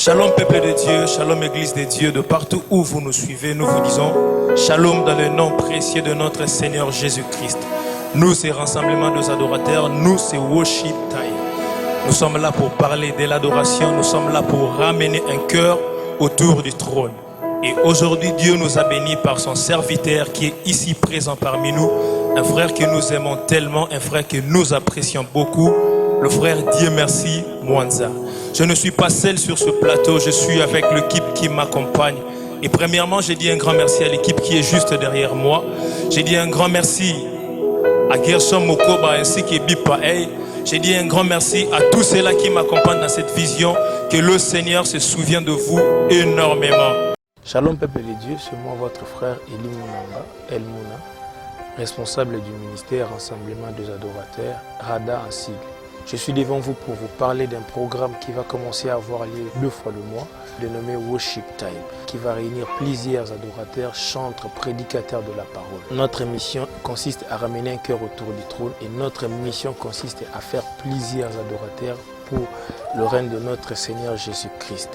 Shalom peuple de Dieu, shalom église de Dieu, de partout où vous nous suivez, nous vous disons shalom dans le nom précieux de notre Seigneur Jésus-Christ. Nous c'est Rassemblement des adorateurs, nous c'est Worship Time. Nous sommes là pour parler de l'adoration, nous sommes là pour ramener un cœur autour du trône. Et aujourd'hui Dieu nous a bénis par son serviteur qui est ici présent parmi nous, un frère que nous aimons tellement, un frère que nous apprécions beaucoup, le frère Dieu merci Mwanza. Je ne suis pas seul sur ce plateau, je suis avec l'équipe qui m'accompagne. Et premièrement, j'ai dit un grand merci à l'équipe qui est juste derrière moi. J'ai dit un grand merci à Gerson Mokoba ainsi que Bipa Hey. J'ai dit un grand merci à tous ceux-là qui m'accompagnent dans cette vision. Que le Seigneur se souvienne de vous énormément. Shalom peuple de Dieu, c'est moi votre frère Eli Mounanga, El Mouna, responsable du ministère Rassemblement des adorateurs, RADA en sigle. Je suis devant vous pour vous parler d'un programme qui va commencer à avoir lieu 2 fois le mois, dénommé Worship Time, qui va réunir plusieurs adorateurs, chantres, prédicateurs de la parole. Notre mission consiste à ramener un cœur autour du trône et notre mission consiste à faire plusieurs adorateurs pour le règne de notre Seigneur Jésus-Christ.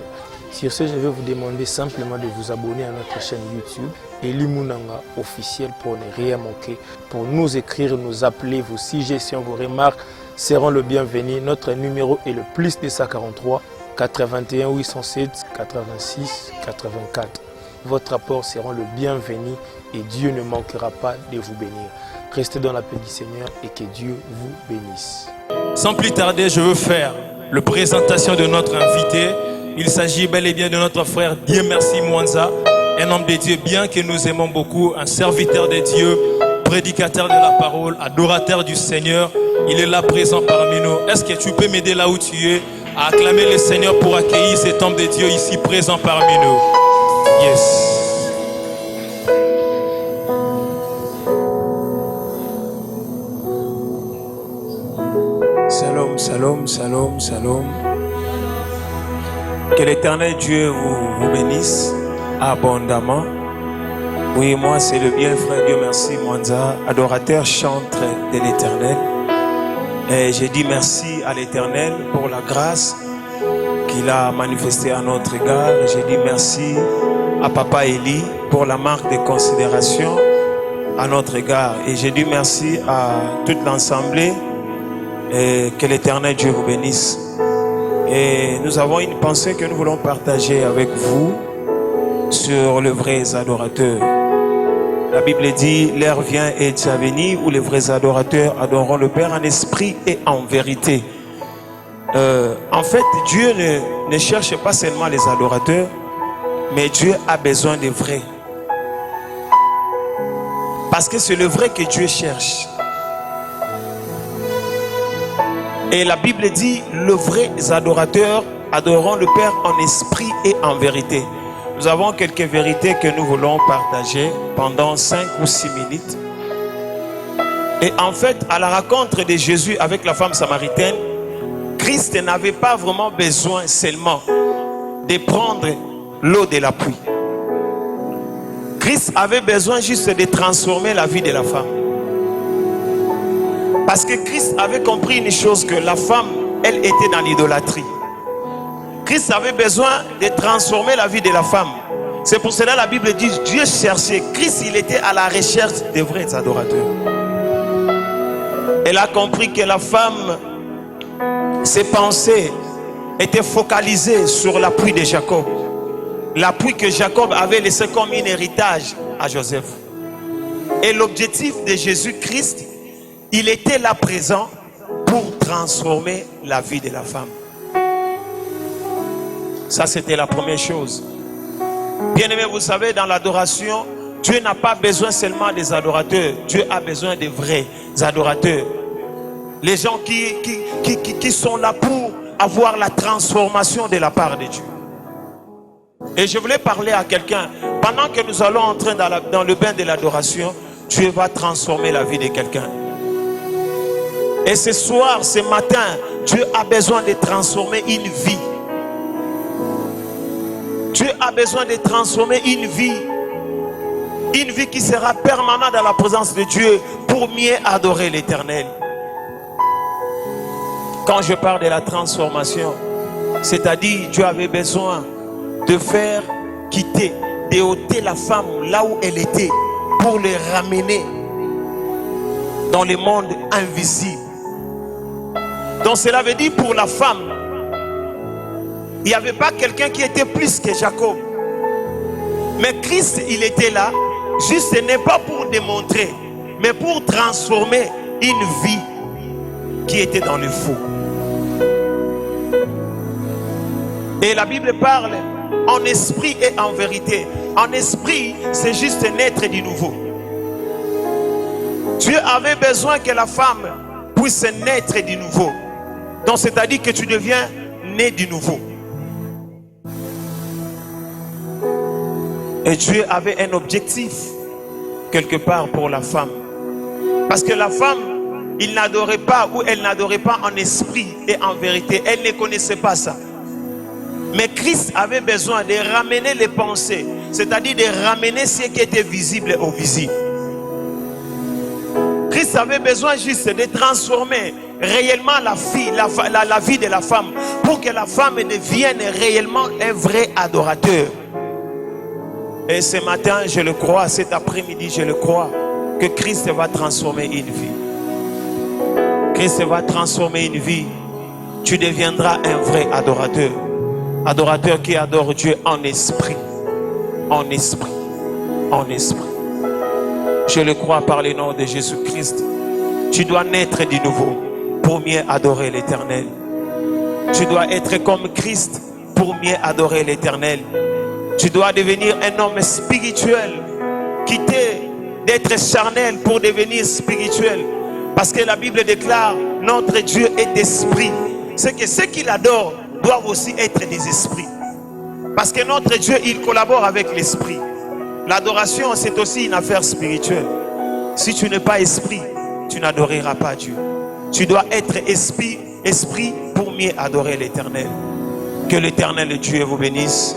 Sur ce, je vais vous demander simplement de vous abonner à notre chaîne YouTube, Eli Mounanga officiel, pour ne rien manquer, pour nous écrire, nous appeler, vos suggestions, vos remarques seront le bienvenu. Notre numéro est le plus 243 81 807 86 84. Votre apport sera le bienvenu et Dieu ne manquera pas de vous bénir. Restez dans la paix du Seigneur et que Dieu vous bénisse. Sans plus tarder, je veux faire la présentation de notre invité. Il s'agit bel et bien de notre frère Dieu merci Mwanza, un homme de Dieu bien que nous aimons beaucoup, un serviteur de Dieu, prédicateur de la parole, adorateur du Seigneur. Il est là présent parmi nous. Est-ce que tu peux m'aider là où tu es à acclamer le Seigneur pour accueillir cet homme de Dieu ici présent parmi nous? Yes. Shalom, shalom, shalom, shalom. Que l'Éternel Dieu vous bénisse abondamment. Oui, moi c'est le bien frère Dieu merci Mwanza, adorateur chantre de l'Éternel. Et j'ai dit merci à l'Éternel pour la grâce qu'il a manifestée à notre égard. J'ai dit merci à Papa Eli pour la marque de considération à notre égard. Et j'ai dit merci à toute l'assemblée et que l'Éternel Dieu vous bénisse. Et nous avons une pensée que nous voulons partager avec vous sur les vrais adorateurs. La Bible dit, l'heure vient et est venue où les vrais adorateurs adoreront le Père en esprit et en vérité. En fait, Dieu ne cherche pas seulement les adorateurs, mais Dieu a besoin des vrais. Parce que c'est le vrai que Dieu cherche. Et la Bible dit, les vrais adorateurs adoreront le Père en esprit et en vérité. Nous avons quelques vérités que nous voulons partager pendant 5 ou 6 minutes. Et en fait, à la rencontre de Jésus avec la femme samaritaine, Christ n'avait pas vraiment besoin seulement de prendre l'eau de la pluie. Christ avait besoin juste de transformer la vie de la femme. Parce que Christ avait compris une chose, que la femme, elle était dans l'idolâtrie. Christ avait besoin de transformer la vie de la femme. C'est pour cela que la Bible dit, Dieu cherchait. Christ, il était à la recherche des vrais adorateurs. Elle a compris que la femme, ses pensées étaient focalisées sur l'appui de Jacob. L'appui que Jacob avait laissé comme un héritage à Joseph. Et l'objectif de Jésus-Christ, il était là présent pour transformer la vie de la femme. Ça, c'était la première chose. Bien aimé, vous savez, dans l'adoration, Dieu n'a pas besoin seulement des adorateurs. Dieu a besoin des vrais adorateurs. Les gens qui sont là pour avoir la transformation de la part de Dieu. Et je voulais parler à quelqu'un. Pendant que nous allons entrer dans le bain de l'adoration, Dieu va transformer la vie de quelqu'un. Et ce soir, ce matin, Dieu a besoin de transformer une vie. Dieu a besoin de transformer une vie qui sera permanente dans la présence de Dieu pour mieux adorer l'Éternel. Quand je parle de la transformation, C'est-à-dire, Dieu avait besoin de faire quitter, d'ôter la femme là où elle était pour les ramener dans le monde invisible. Donc cela veut dire pour la femme, il n'y avait pas quelqu'un qui était plus que Jacob. Mais Christ, il était là, juste ce n'est pas pour démontrer, mais pour transformer une vie qui était dans le faux. Et la Bible parle en esprit et en vérité. En esprit, c'est juste naître du nouveau. Dieu avait besoin que la femme puisse naître du nouveau. Donc c'est-à-dire que tu deviens né du nouveau. Et Dieu avait un objectif quelque part pour la femme. Parce que la femme, il n'adorait pas ou elle n'adorait pas en esprit et en vérité. Elle ne connaissait pas ça. Mais Christ avait besoin de ramener les pensées, c'est-à-dire de ramener ce qui était visible au visible. Christ avait besoin juste de transformer réellement la vie de la femme pour que la femme devienne réellement un vrai adorateur. Et ce matin, je le crois, cet après-midi, je le crois, que Christ va transformer une vie. Christ va transformer une vie. Tu deviendras un vrai adorateur. Adorateur qui adore Dieu en esprit. En esprit. En esprit. Je le crois par le nom de Jésus-Christ. Tu dois naître de nouveau pour mieux adorer l'Éternel. Tu dois être comme Christ pour mieux adorer l'Éternel. Tu dois devenir un homme spirituel. Quitter d'être charnel pour devenir spirituel. Parce que la Bible déclare, notre Dieu est d'esprit. C'est que ceux qui l'adorent doivent aussi être des esprits. Parce que notre Dieu, il collabore avec l'esprit. L'adoration, c'est aussi une affaire spirituelle. Si tu n'es pas esprit, tu n'adoreras pas Dieu. Tu dois être esprit pour mieux adorer l'Éternel. Que l'Éternel Dieu vous bénisse.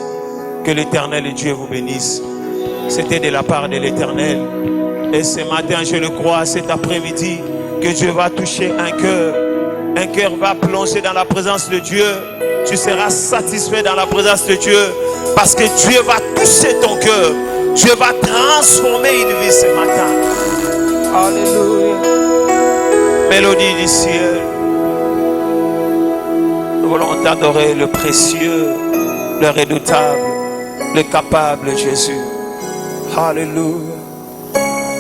Que l'Éternel Dieu vous bénisse. C'était de la part de l'Éternel. Et ce matin, je le crois, cet après-midi, que Dieu va toucher un cœur. Un cœur va plonger dans la présence de Dieu. Tu seras satisfait dans la présence de Dieu. Parce que Dieu va toucher ton cœur. Dieu va transformer une vie ce matin. Alléluia. Mélodie du ciel. Nous voulons t'adorer, le précieux, le redoutable, le capable Jésus. Alléluia.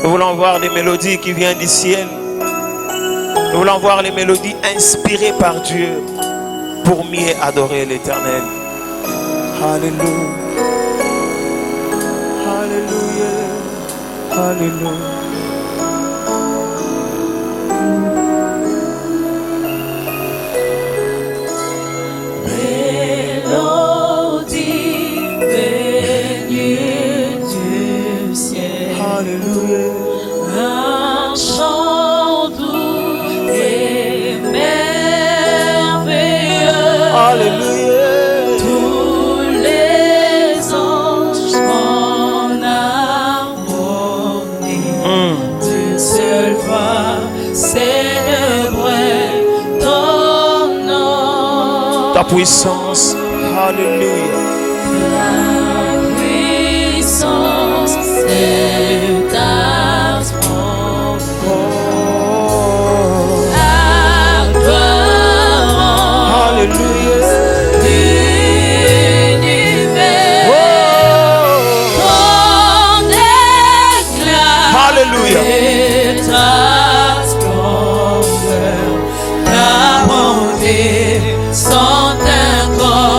Nous voulons voir des mélodies qui viennent du ciel. Nous voulons voir les mélodies inspirées par Dieu pour mieux adorer l'Éternel. Alléluia. Alléluia. Alléluia. Mélodie venue du ciel. Alléluia. Un chant doux et merveilleux. Alléluia. Tous les anges en harmonie d'une seule voix célébrer ton nom. Ta puissance. Alléluia. La puissance de ta splendeur. Adorant Alléluia. l'univers. Ton éclat Alléluia. et ta splendeur. Ta bonté sont incomparables.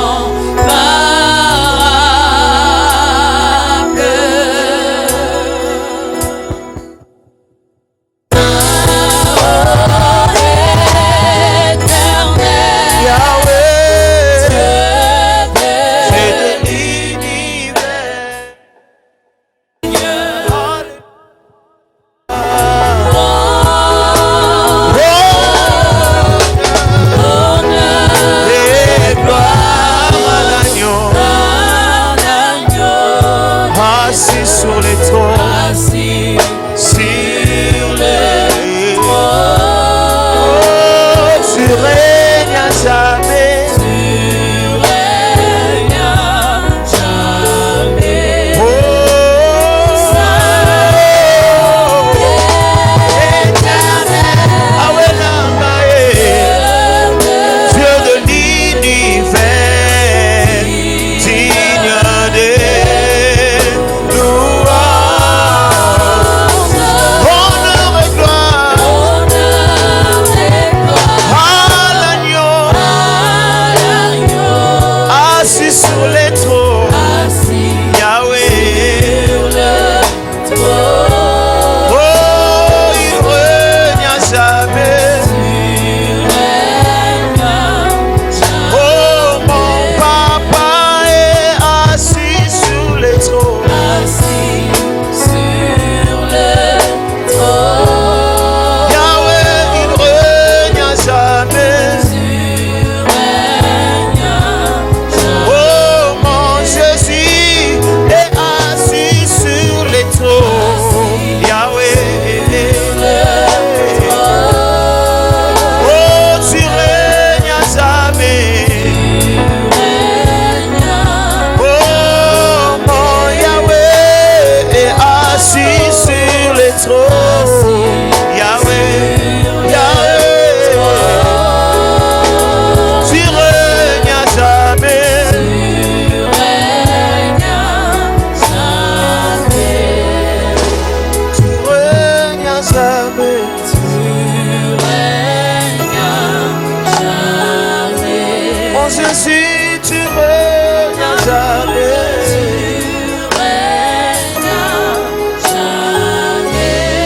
Jésus, tu règnes à jamais.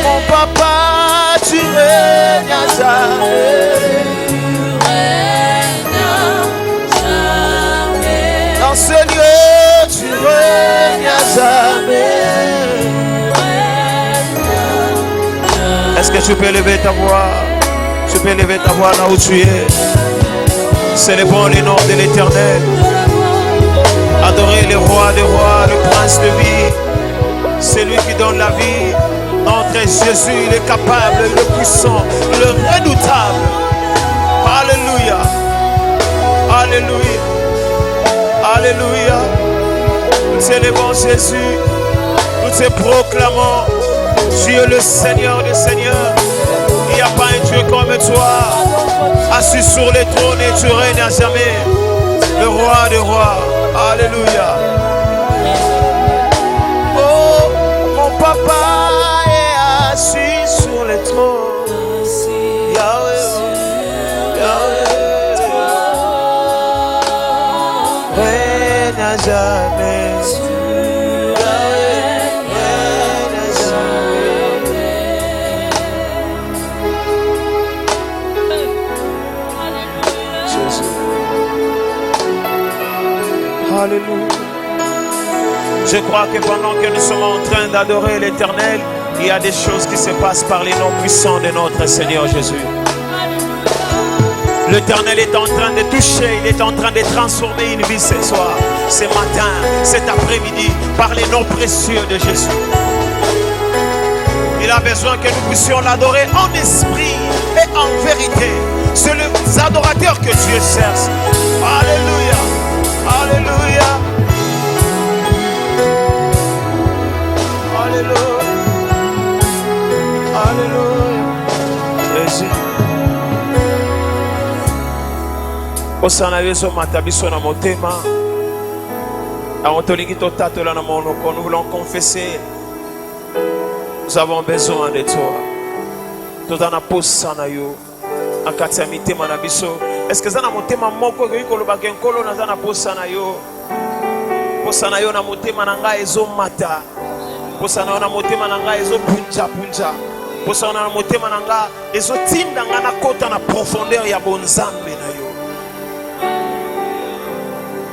Mon papa, tu règnes à jamais. Dans ce lieu, tu règnes à jamais. Est-ce que tu peux lever ta voix? Tu peux lever ta voix là où tu es. Célébrons le nom de l'Éternel. Adorez le roi des rois, le prince de vie. C'est lui qui donne la vie. Notre Jésus, il est capable, il est puissant, il est redoutable. Alléluia. Alléluia. Alléluia. Nous célébrons Jésus. Nous te proclamons. Tu es le Seigneur des Seigneurs. Il n'y a pas un Dieu comme toi. Assis sur le trône et tu règnes à jamais. Le roi des rois. Alléluia. Oh, mon papa est assis sur le trône. Yahweh, Yahweh, règne à jamais. Alléluia. Je crois que pendant que nous sommes en train d'adorer l'Éternel, il y a des choses qui se passent par les noms puissants de notre Seigneur Jésus. L'Éternel est en train de toucher, il est en train de transformer une vie ce soir, ce matin, cet après-midi, par les noms précieux de Jésus. Il a besoin que nous puissions l'adorer en esprit et en vérité. C'est les adorateurs que Dieu cherche. Alléluia. Alléluia. Alléluia. Alléluia. Jésus. Osana yeso matabiso na motema. Aotolingi totatola na monoko. Nous voulons confesser. Nous avons besoin de toi. Totana posana yo. Akatia mitema na biso. Est-ce que ça na motema moko ko ikoloba ke nkolo na za na posana yo? Posana yo na motema na nga ezo mata. Posana yo na motema na nga ezo punja punja. Posana na motema na nga ezo tinda nga na kota na profondeur ya bonzambe na yo.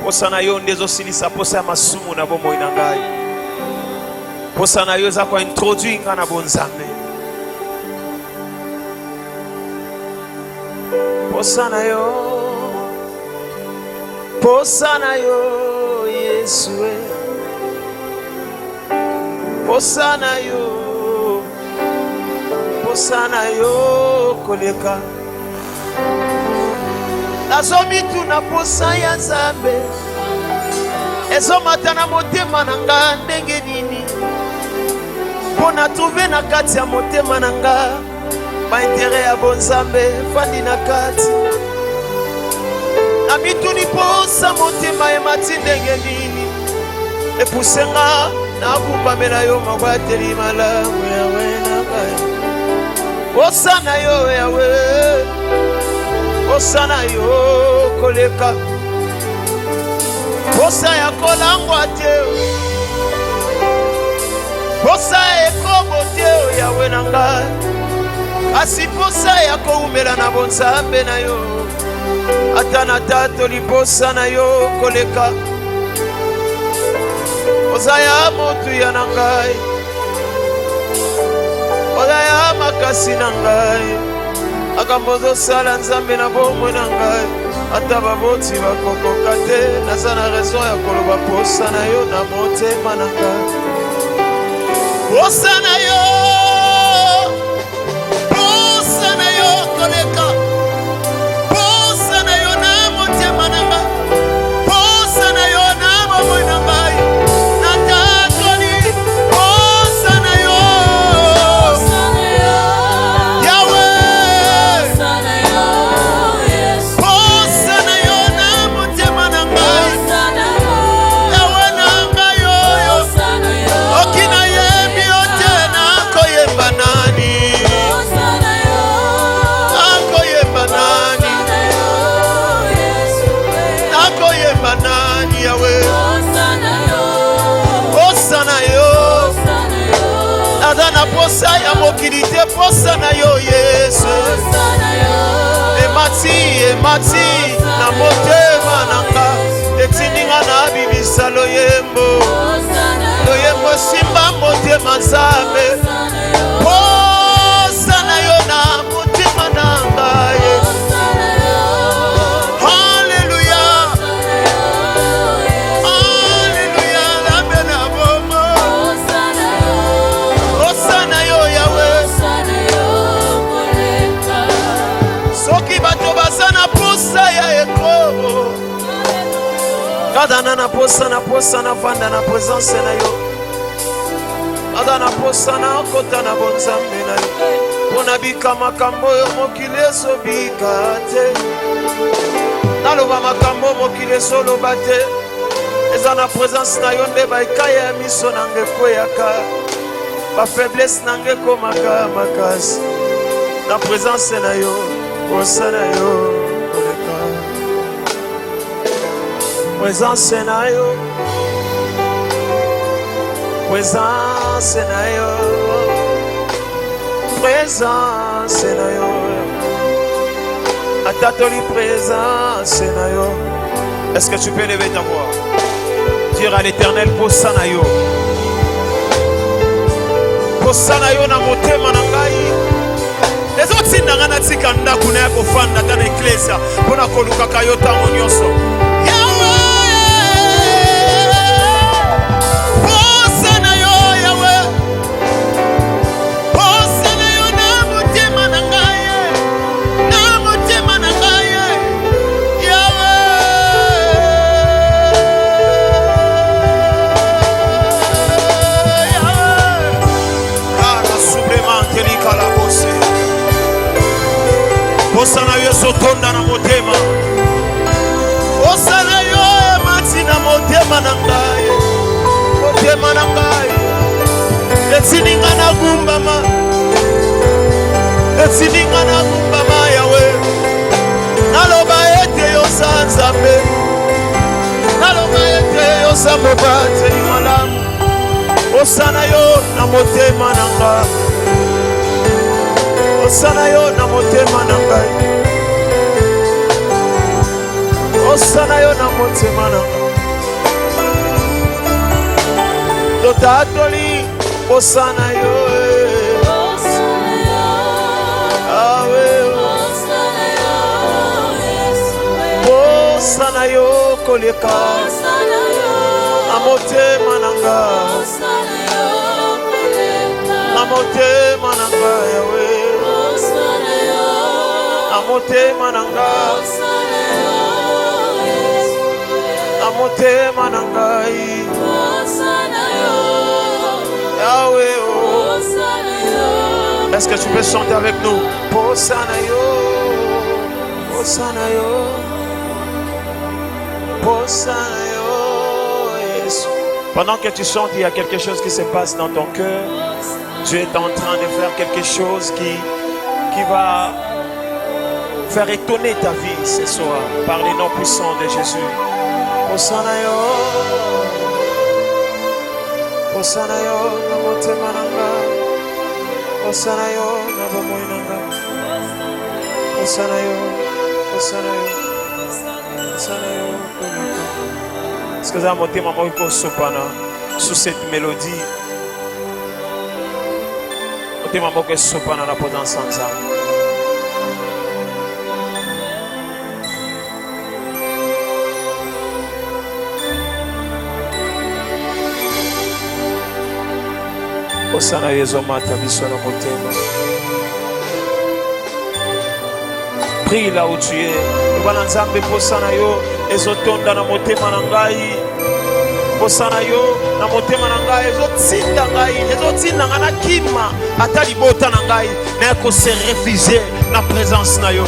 Posana yo ndezo silisa posa ya masumu na bomoi na ngai. Posana yo za ko introduire nga na bonzambe. Posana yo, Yesue. Posana yo, koleka. Nazomi tu na posa ya Nzambe. Ezo matana motema nanga ndenge nini. Pona trouver na kati ya motema nanga. Ma intérêt ya bonzambe fandi na kati. Na mituni posa motema ya matindenge nini. Epusenga na kumbamela yo mabwateli malamu yawe na kaya. Osana yo yawe. Osana yo koleka. Posa ya kolangwa teo. Posa ya kobo teo yawe na ngai. Kasi posa ya koumela na bonzambe na yo. Atana tato liposa na yo koleka. Posa ya motu ya na ngai. Posa ya makasi na ngai. Akambozo sala Nzambe na bomwe na ngai. Ata baboti bakokoka te. Naza na raison ya koloba posa na yo na motema na ngai. Posa na yo. Koleka. Posa na yo na motema na ngai. Posa na yo na bomoi na ngai. Natatoli. Posa na yo. Yahweh. Posa na yo na motema na ngai. Yahweh na ngai yo. Okina yebi ote na posa ya mokili te posa na yo Yesu emati na motema nanga etindinga na bibisa loyembo simba motema nzambe posa na yo na motema nanga Haleluya Haleluya lambe na bomo posa na yo Yawe soki bato baza na posa ya ekobo kadana na posa na vanda na présence na yo adana posa na kota na bonzambe na yo pona bika makambo yo mokili ezobika te naloba makambo mokili ezoloba te eza na présence na yo nde baekaya ya miso nange ekweyaka bafaiblesse nange ekomaka makasi na présence na yo posa na yo koleka présence na yo présence na yo présence na yo atatoli présence na yo. Est-ce que tu peux lever ta voix, dire à l'Éternel posa na yo na motema na ngai ezotinda nga natika ndako na ya kofanda ata na eklesia mpona kolukaka yo ntango nyonso posa na yo ezotonda na motema posa na yo emati na motema na ngai etininga na gumbama Yawe naloba ete yoza nzambe naloba ete yoza mobateli malamu posa na yo na motema na ngai osana yo na motema na ngai osana yo na motema na ngai totatoli osana yo awe osana yo koleka na motema na ngai na motema na ngai Yawe motema na ngai na motema na ngai Yahweh est-ce que tu peux chanter avec nous posa na yo Yesu. Pendant que tu chantes, il y a quelque chose qui se passe dans ton cœur. Tu es en train de faire quelque chose qui va faire étonner ta vie ce soir par les noms puissants de Jésus. Osana yo na motema na ngai osana yo na bomoi na ngai osana yo est-ce que ça motema moko sopana sous cette mélodie motema moko sopana na présence ensemble. Osana yezo mata biso na motema. Prie là où tu es. Lobana nzambe posana yo ezotonda na motema na ngai. Posana yo na motema na ngai ezotinda ngai na kima ata libota na ngai na ko se refuser na présence na yo.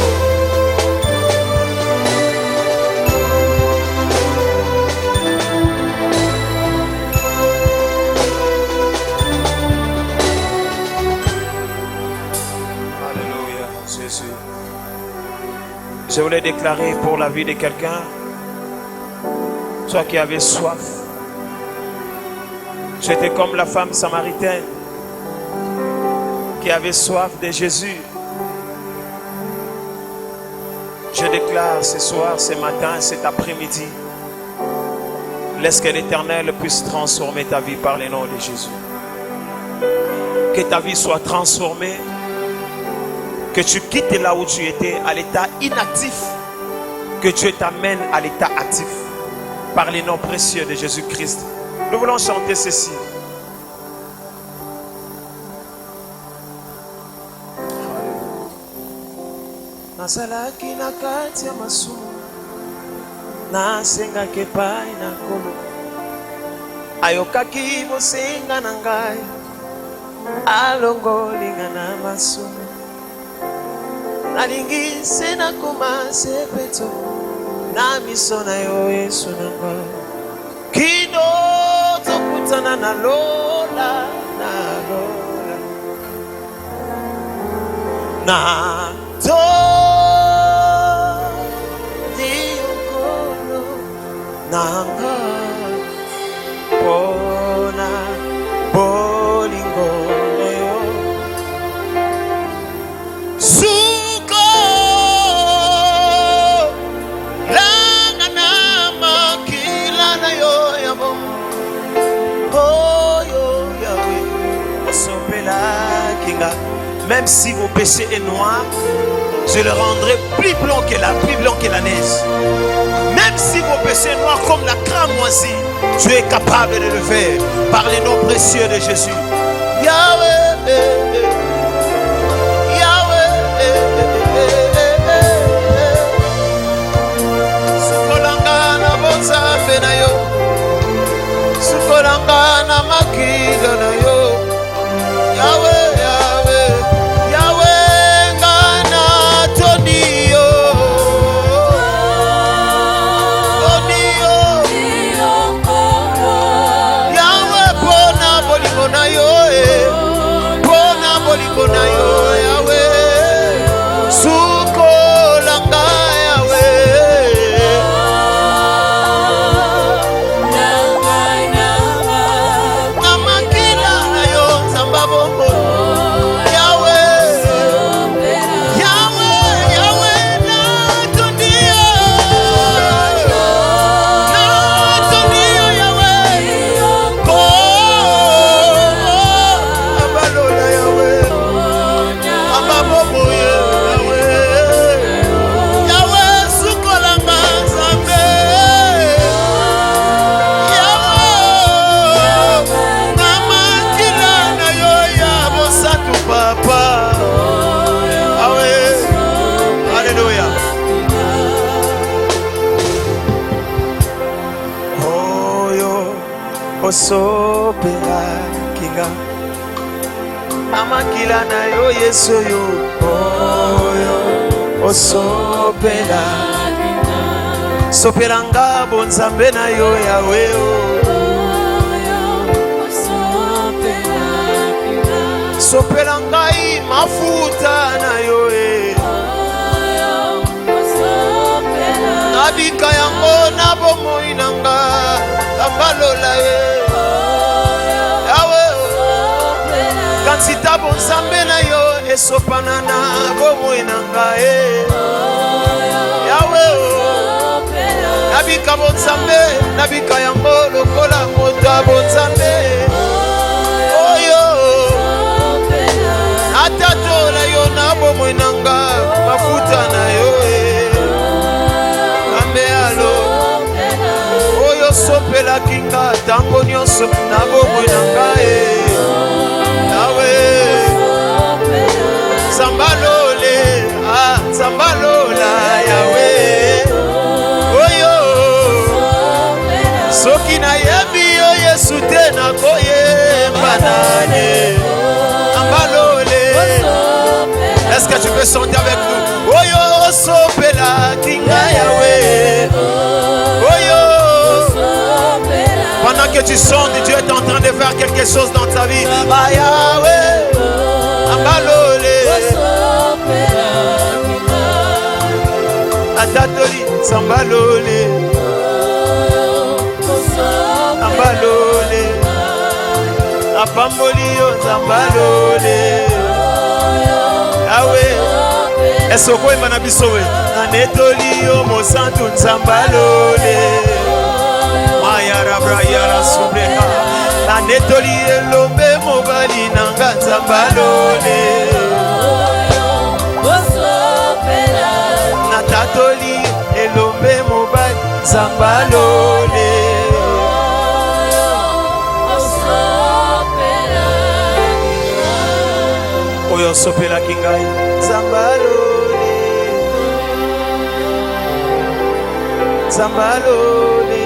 Je voulais déclarer pour la vie de quelqu'un, toi qui avais soif, tu étais comme la femme samaritaine. qui avait soif de Jésus. Je déclare ce soir, ce matin, cet après-midi, laisse que l'Éternel puisse transformer ta vie par le nom de Jésus. Que ta vie soit transformée, que tu quittes là où tu étais, à l'état inactif, que Dieu t'amène à l'état actif, par les noms précieux de Jésus-Christ. Nous voulons chanter ceci. Nazalaki na kati ya masumu, nasengaki epai na Nkolo, ayokaki bosenga na ngai, alongolinga na masumu, nalingi se nakoma sepeto na miso na yo Yesu na ngai, kino tokutana na lola na lola na to diokolo nanga pona bolingo leo suko langa na makila na yo yabo oyo yawe osopela kinga. Même si vos péchés est noir, je le rendrai plus blanc que la neige. Même si vos péchés est noir comme la cramoisie, tu es capable de le faire par les noms précieux de Jésus. Yahweh, Yahweh, Sukolanga na bonzambe na yo, Sukolanga na makila na yo, Yahweh. Osopela kinga amakila na yo Yesu yo oyo osopela kinga sopelanga bonzambe na yo Yawe oyo osopela kinga sopelanga mafuta na yo oyo osopela nabika yango na bomoi nanga ambalola ye Kansita bonzambe na yo esopana na bomoi na ngai Yawe nabika bonzambe nabika yango lokola moto bonzambe oyo atatola yo na bomoi na ngai mafuta na yo ambe alo oyo sopela kinga tango nyonso na bomoi na ngai Zambalole, ah, Zambalola, Yahweh, oyo, soki na yebi yo Yesu te na koye banane, Zambalole, est-ce que tu peux chanter avec nous? Oyo, sopela, kinga Yahweh, oyo, pendant que tu chantes, Dieu est en train de faire quelque chose dans ta vie, ah Yahweh, Zambalole, Atatoli, Zambalole, Zambalole, Apambolio, Zambalole, Est-ce que vous avez dit Nanetoli yo mosantu nzambalole Mayara brayara subreha Nanetoli elombe mobali nanga nzambalole Natatoli elombe mobali nzambalole Oyo sopela kingai nzambalole Zambalole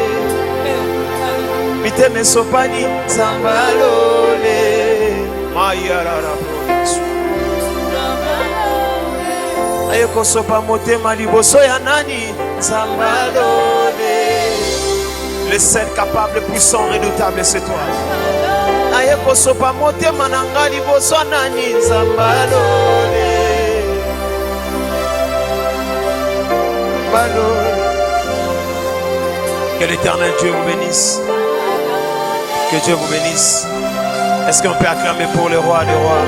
Miteme sopani Zambalole Mayarara Ayeko sopa motema liboso ya nani Zambalole Le seul capable, puissant, redoutable, c'est toi. Ayeko sopa motema nanga liboso nani Zambalole Zambalole. Que l'Éternel Dieu vous bénisse. Que Dieu vous bénisse. Est-ce qu'on peut acclamer pour le roi des rois?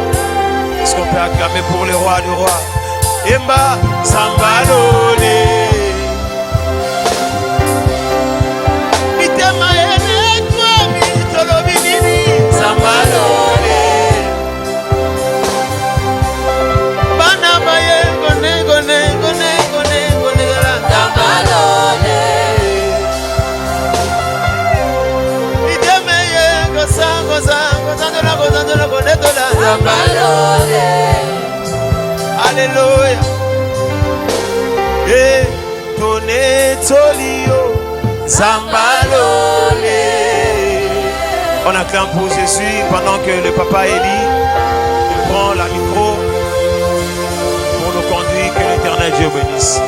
Est-ce qu'on peut acclamer pour le roi des rois? Emba Zambalole. Mitema ene toi mitolo binini Zambalole. Bana baye gone gone gone gone gone Zambalole. Alléluia. Et tonetolio Zambalole. On acclame pour Jésus pendant que le papa Élie il prend la micro pour nous conduire. Que l'Éternel Dieu bénisse.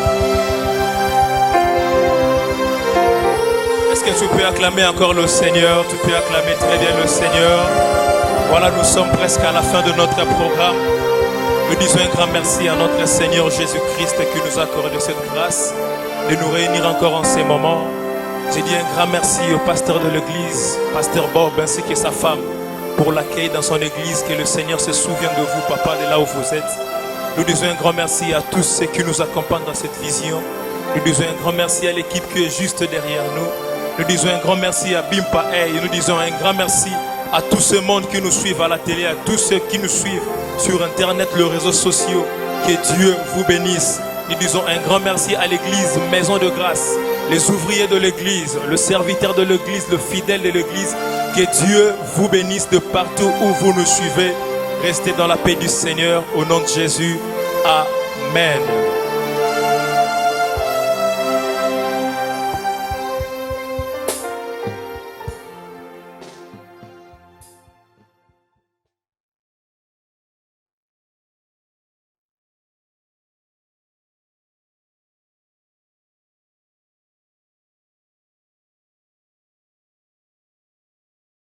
Est-ce que tu peux acclamer encore le Seigneur? Tu peux acclamer très bien le Seigneur. Voilà, nous sommes presque à la fin de notre programme. Nous disons un grand merci à notre Seigneur Jésus-Christ qui nous a accordé cette grâce de nous réunir encore en ces moments. J'ai dit un grand merci au pasteur de l'église, pasteur Bob, ainsi que sa femme, pour l'accueil dans son église. Que le Seigneur se souvienne de vous, papa, de là où vous êtes. Nous disons un grand merci à tous ceux qui nous accompagnent dans cette vision. Nous disons un grand merci à l'équipe qui est juste derrière nous. Nous disons un grand merci à Bimpa et nous disons un grand merci à tout ce monde qui nous suit à la télé, à tous ceux qui nous suivent sur Internet, les réseaux sociaux. Que Dieu vous bénisse. Nous disons un grand merci à l'église Maison de Grâce, les ouvriers de l'église, le serviteur de l'église, le fidèle de l'église. Que Dieu vous bénisse de partout où vous nous suivez. Restez dans la paix du Seigneur au nom de Jésus. Amen.